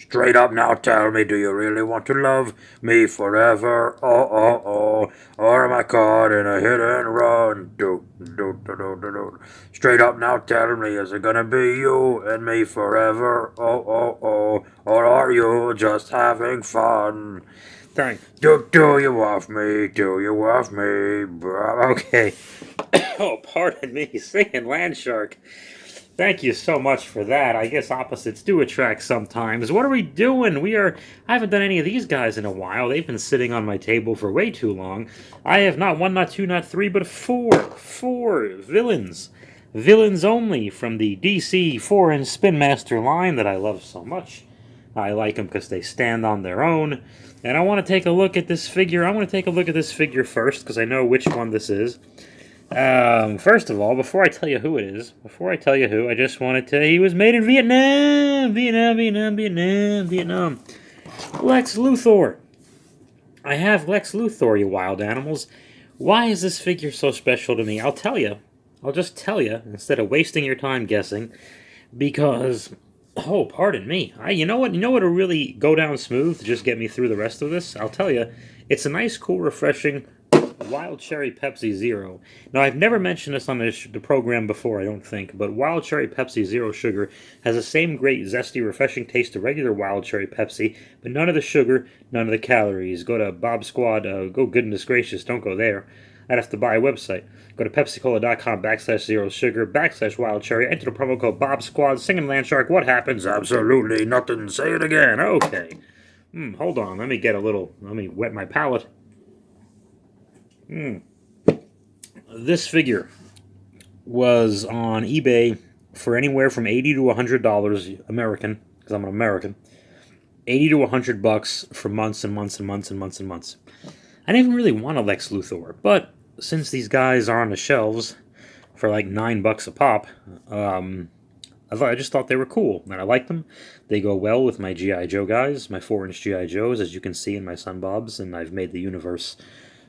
Straight up now, tell me, do you really want to love me forever? Or am I caught in a hit and run? Straight up now, tell me, is it gonna be you and me forever? Or are you just having fun? Do you love me? Do you love me? Okay. Oh, pardon me, singing Land Shark. Thank you so much for that. I guess opposites do attract sometimes. What are we doing? I haven't done any of these guys in a while. They've been sitting on my table for way too long. I have not one, not two, not three, but four villains. Villains only from the DC 4-inch Spin Master line that I love so much. I like them because they stand on their own. And I want to take a look at this figure. I want to take a look at this figure first because I know which one this is. First of all, before I tell you who it is, I just want to tell you he was made in Vietnam. Lex Luthor. I have Lex Luthor, you wild animals. Why is this figure so special to me? I'll tell you. I'll just tell you, instead of wasting your time guessing, because... Oh, pardon me. You know what will really go down smooth to just get me through the rest of this? I'll tell you. It's a nice, cool, refreshing Wild Cherry Pepsi Zero. Now, I've never mentioned this on the program before, I don't think, but Wild Cherry Pepsi Zero Sugar has the same great, zesty, refreshing taste of regular Wild Cherry Pepsi, but none of the sugar, none of the calories. Go to Bob Squad, goodness gracious, don't go there. I'd have to buy a website. Go to PepsiCola.com/zero sugar/Wild Cherry. Enter the promo code Bob Squad. Singing Land Shark. What happens? Absolutely nothing. Say it again. Okay. Hold on. Let me wet my palate. This figure was on eBay for anywhere from $80 to $100 American, because I'm an American. $80 to $100 for months and months and months and months and months. I didn't even really want a Lex Luthor, but since these guys are on the shelves for like $9 a pop, I just thought they were cool, and I liked them. They go well with my G.I. Joe guys, my 4-inch G.I. Joes, as you can see in my Sunbobs, and I've made the universe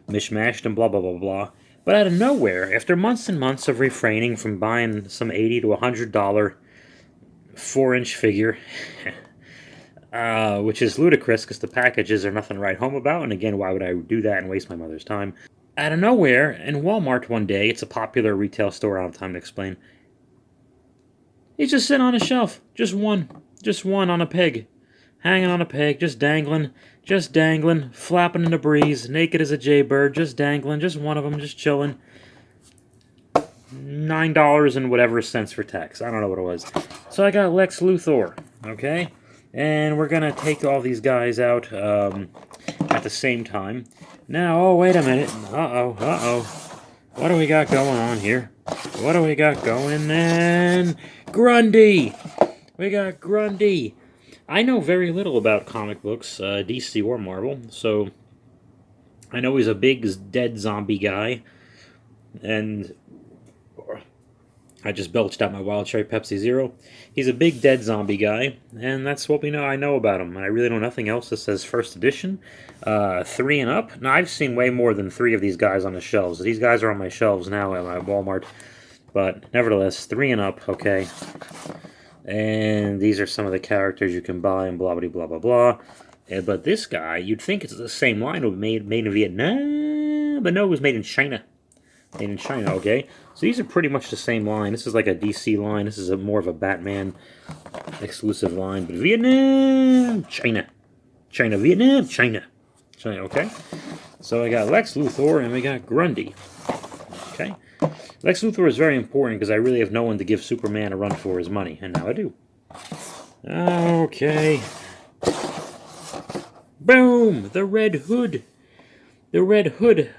mishmashed and blah, blah, blah, blah. But out of nowhere, after months and months of refraining from buying some $80 to $100 4-inch figure, which is ludicrous because the packages are nothing to write home about, and again, why would I do that and waste my mother's time? Out of nowhere, in Walmart one day, it's a popular retail store, I don't have time to explain, he's just sitting on a shelf, just one on a peg, hanging on a peg, just dangling, flapping in the breeze, naked as a jaybird, just dangling, just one of them, just chilling. $9 and whatever cents for tax. I don't know what it was. So I got Lex Luthor, okay? And we're going to take all these guys out at the same time. Now, oh, wait a minute. Uh-oh. What do we got going on here? What do we got going? And Grundy! We got Grundy. I know very little about comic books, DC or Marvel, so I know he's a big dead zombie guy, and I just belched out my Wild Cherry Pepsi Zero. He's a big dead zombie guy, and that's what I know about him. I really know nothing else that says first edition, 3 and up. Now, I've seen way more than 3 of these guys on the shelves. These guys are on my shelves now at my Walmart, but nevertheless, 3 and up, okay. And these are some of the characters you can buy and blah, blah, blah, blah, blah. But this guy, you'd think it's the same line. It was made in Vietnam, but no, it was made in China. Made in China, okay? So these are pretty much the same line. This is like a DC line. This is more of a Batman exclusive line. But Vietnam, China. Vietnam, China, okay? So I got Lex Luthor and we got Grundy. Okay? Lex Luthor is very important because I really have no one to give Superman a run for his money, and now I do. Okay. Boom! The Red Hood. The Red Hood.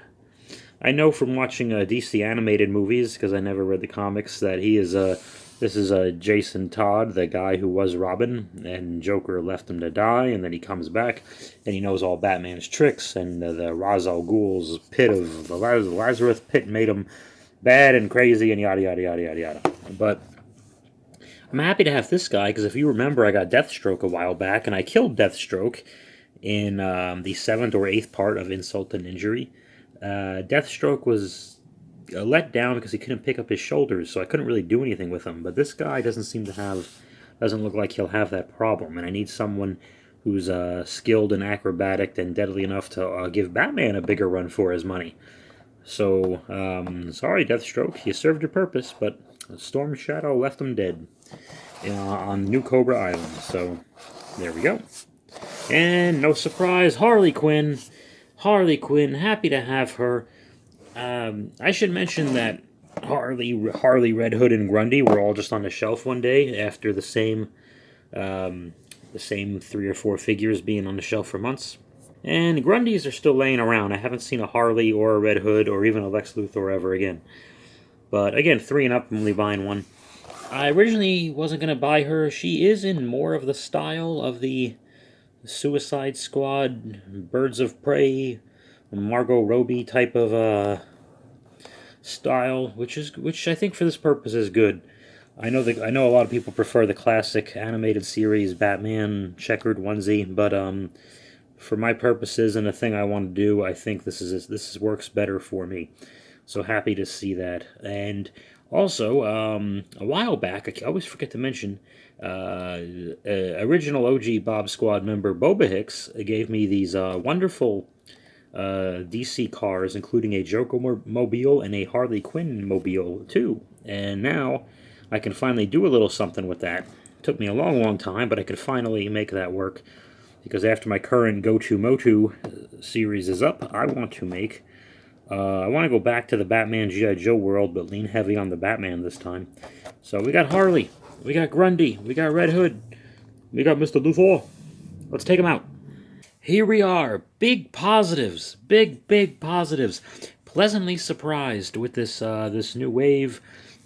I know from watching DC animated movies, because I never read the comics, that this is Jason Todd, the guy who was Robin, and Joker left him to die, and then he comes back, and he knows all Batman's tricks, and the Ra's al Ghul's pit of the Lazarus pit made him bad and crazy and yada, yada, yada, yada, yada. But I'm happy to have this guy, because if you remember, I got Deathstroke a while back, and I killed Deathstroke in the 7th or 8th part of Insult to Injury. Deathstroke was let down because he couldn't pick up his shoulders, so I couldn't really do anything with him. But this guy doesn't seem to have doesn't look like he'll have that problem. And I need someone who's skilled and acrobatic and deadly enough to give Batman a bigger run for his money. So, sorry, Deathstroke, you served your purpose, but Storm Shadow left him dead on New Cobra Island. So, there we go. And no surprise, Harley Quinn. Harley Quinn, happy to have her. I should mention that Harley, Red Hood, and Grundy were all just on the shelf one day after the same 3 or 4 figures being on the shelf for months. And Grundys are still laying around. I haven't seen a Harley or a Red Hood or even a Lex Luthor ever again. But again, 3 and up, I'm only buying one. I originally wasn't going to buy her. She is in more of the style of the Suicide Squad, Birds of Prey, Margot Robbie type of style, which I think for this purpose is good. I know a lot of people prefer the classic animated series Batman checkered onesie, but for my purposes and the thing I want to do, I think this works better for me. So happy to see that. And also, a while back, I always forget to mention, original OG Bob Squad member Boba Hicks gave me these wonderful DC cars, including a Joker mobile and a Harley Quinn mobile too. And now I can finally do a little something with that. It took me a long time, but I could finally make that work. Because after my current Go-To Motu series is up, I want to go back to the Batman G.I. Joe world, but lean heavy on the Batman this time. So we got Harley, we got Grundy, we got Red Hood, we got Mr. Luthor. Let's take him out. Here we are, big positives, big positives. Pleasantly surprised with this this new wave,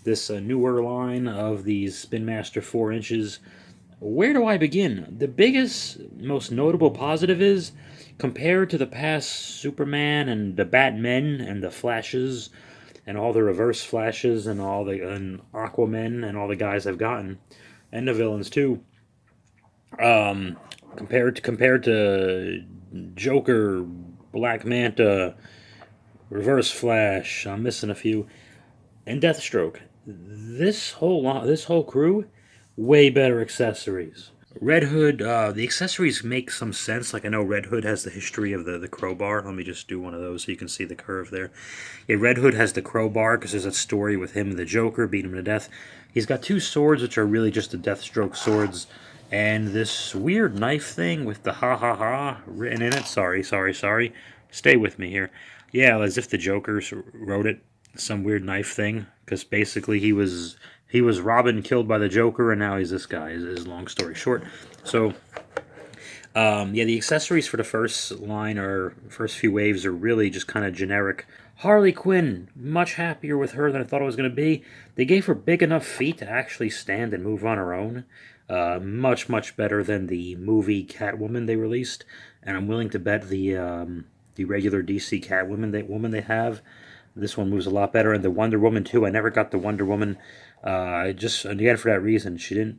this newer line of these Spin Master 4 inches. Where do I begin? The biggest, most notable positive is, compared to the past Superman and the Batmen and the Flashes and all the Reverse Flashes and all the Aquamen and all the guys I've gotten, and the villains too, compared to Joker, Black Manta, Reverse Flash, I'm missing a few, and Deathstroke, this whole crew, way better accessories. Red Hood, the accessories make some sense. Like, I know Red Hood has the history of the crowbar. Let me just do one of those so you can see the curve there. Yeah, Red Hood has the crowbar because there's a story with him and the Joker beating him to death. He's got 2 swords, which are really just the Deathstroke swords. And this weird knife thing with the ha written in it. Sorry. Stay with me here. Yeah, as if the Joker wrote it. Some weird knife thing. Because basically he was Robin killed by the Joker, and now he's this guy, is long story short. So, yeah, the accessories for the first few waves are really just kind of generic. Harley Quinn, much happier with her than I thought it was going to be. They gave her big enough feet to actually stand and move on her own. Much better than the movie Catwoman they released, and I'm willing to bet the regular DC Catwoman they have. This one moves a lot better, and the Wonder Woman too. I never got the Wonder Woman. Just again for that reason, she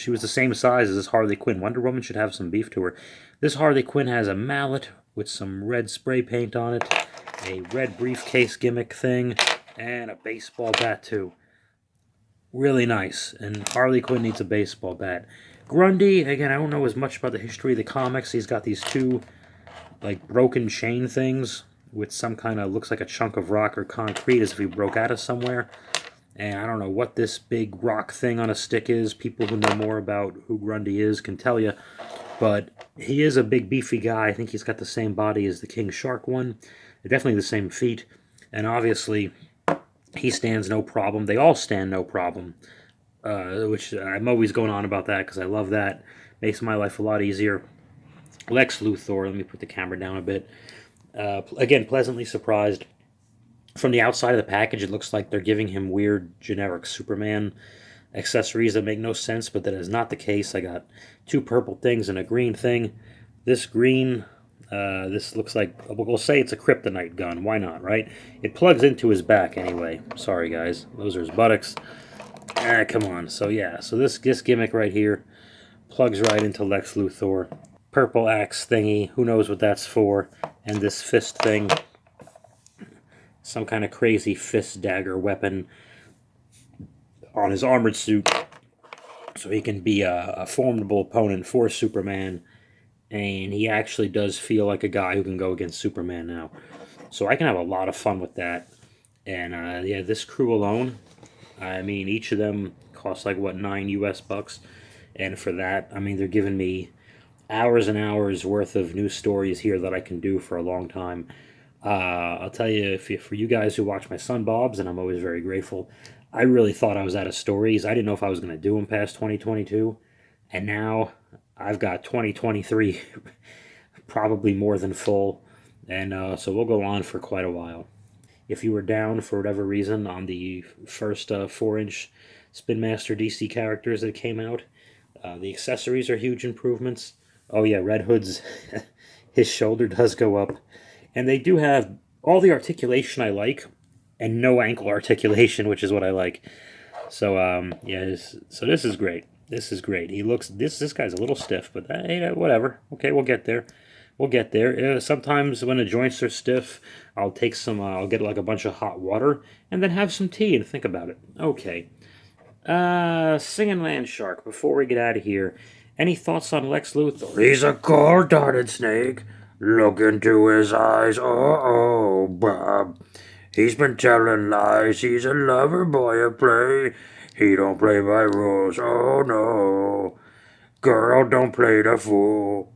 was the same size as this Harley Quinn. Wonder Woman should have some beef to her. This Harley Quinn has a mallet with some red spray paint on it, a red briefcase gimmick thing, and a baseball bat too. Really nice, and Harley Quinn needs a baseball bat. Grundy, again, I don't know as much about the history of the comics. He's got these 2 like broken chain things with some kind of, looks like a chunk of rock or concrete as if he broke out of somewhere. And I don't know what this big rock thing on a stick is. People who know more about who Grundy is can tell you. But he is a big, beefy guy. I think he's got the same body as the King Shark one. Definitely the same feet. And obviously, he stands no problem. They all stand no problem. Which I'm always going on about that because I love that. Makes my life a lot easier. Lex Luthor, let me put the camera down a bit. Again, pleasantly surprised. From the outside of the package, it looks like they're giving him weird, generic Superman accessories that make no sense, but that is not the case. I got 2 purple things and a green thing. This green, this looks like, we'll say it's a kryptonite gun. Why not, right? It plugs into his back anyway. Sorry, guys. Those are his buttocks. Come on. So, yeah. So this gimmick right here plugs right into Lex Luthor. Purple axe thingy. Who knows what that's for. And this fist thing. Some kind of crazy fist dagger weapon on his armored suit. So he can be a formidable opponent for Superman, and he actually does feel like a guy who can go against Superman now. So I can have a lot of fun with that. And yeah, this crew alone, I mean, each of them costs like what, 9 US bucks, and for that, I mean, they're giving me hours and hours worth of new stories here that I can do for a long time. I'll tell you, for you guys who watch my son Bob's, and I'm always very grateful. I really thought I was out of stories. I didn't know if I was going to do them past 2022, and now I've got 2023 probably more than full, and so we'll go on for quite a while. If you were down for whatever reason on the first 4-inch Spin Master DC characters that came out, the accessories are huge improvements. Oh yeah, Red Hood's his shoulder does go up, and they do have all the articulation I like, and no ankle articulation, which is what I like. So yeah, so this is great. This is great. He looks this guy's a little stiff, but hey, whatever. Okay, we'll get there. We'll get there. Sometimes when the joints are stiff, I'll take some. I'll get like a bunch of hot water and then have some tea and think about it. Okay. Singing Land Shark. Before we get out of here, any thoughts on Lex Luthor? He's a cold-hearted snake. Look into his eyes. Oh, Bob. He's been telling lies. He's a lover boy of play. He don't play by rules. Oh no. Girl, don't play the fool.